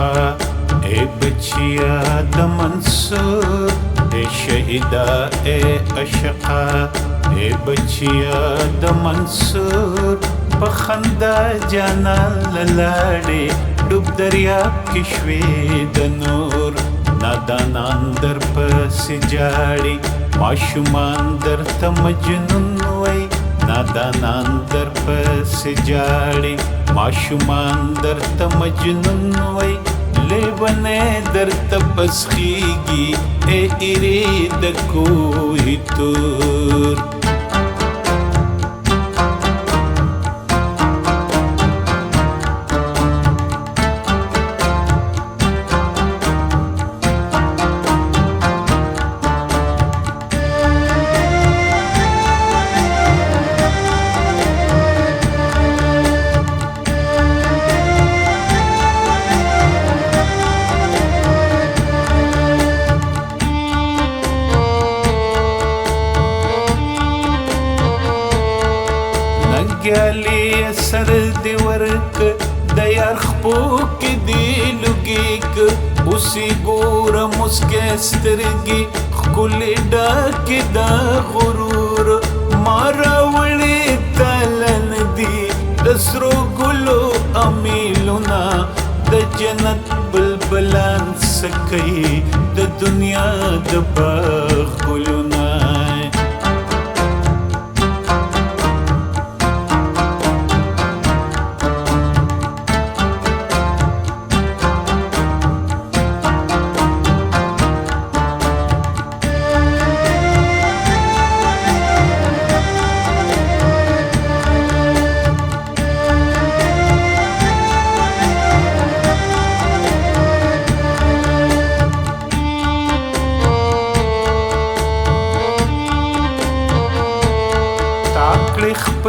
आशिका ए बचिया द मंसूर ए शहीदा ए आशिका ए बचिया द मंसूर पखंदा जाना ललाड़े डूब दरियाब की श्वेद नूर नादानान दर पस जाड़ी माशुमान दर तमजनुन वई नादानान दर पस जाड़ी माशुमान दर तमजनुन वई लेवने दर तपस्खीगी ए इरीद कोई तूर गली असर दिवर्क दयार खपोक दी लुगीक उसी गोर मुस्के स्तरगी खुली डाक दा गुरूर मारावली तलन दी दसरो गुलो अमीलुना द जन्नत बुलबुलान सकई द दुनिया द बाग गुलुना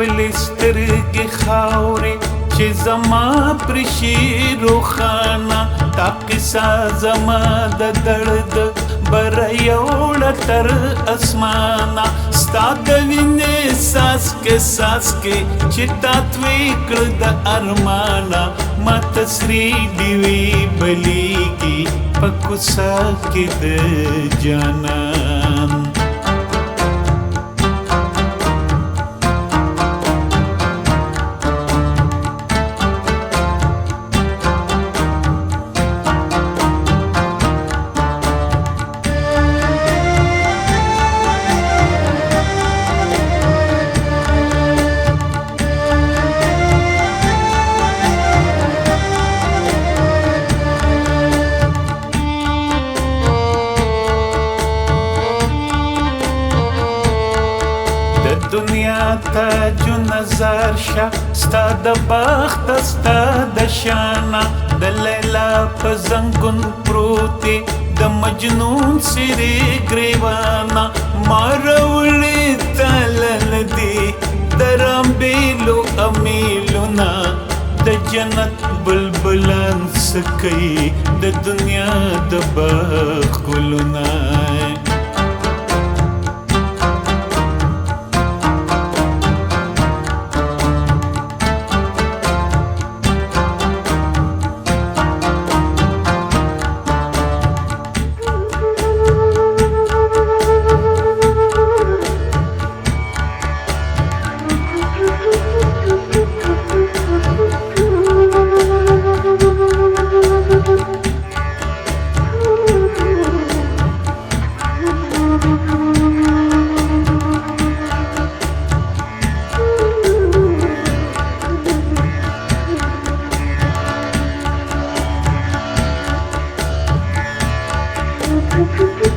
خپل سترګې خاورې چې زما پر شیر روښانه تا قصه زما د درد بره یوړه تر اسمانه ستا د وینې څاڅکې چې تا توی کړه د ارمانه ما تسري ډیوې بلیږي په کوڅه کې د جانان دنیا تاج و نظر شا ستا د بخت ستا د شانا د لیلا په زنګون پروتي د مجنون سری گریوانا ماروړي تلل دي درامبیلو امیلونا د جنت بلبلان سکي د دنیا د باغ ګلونا Thank you.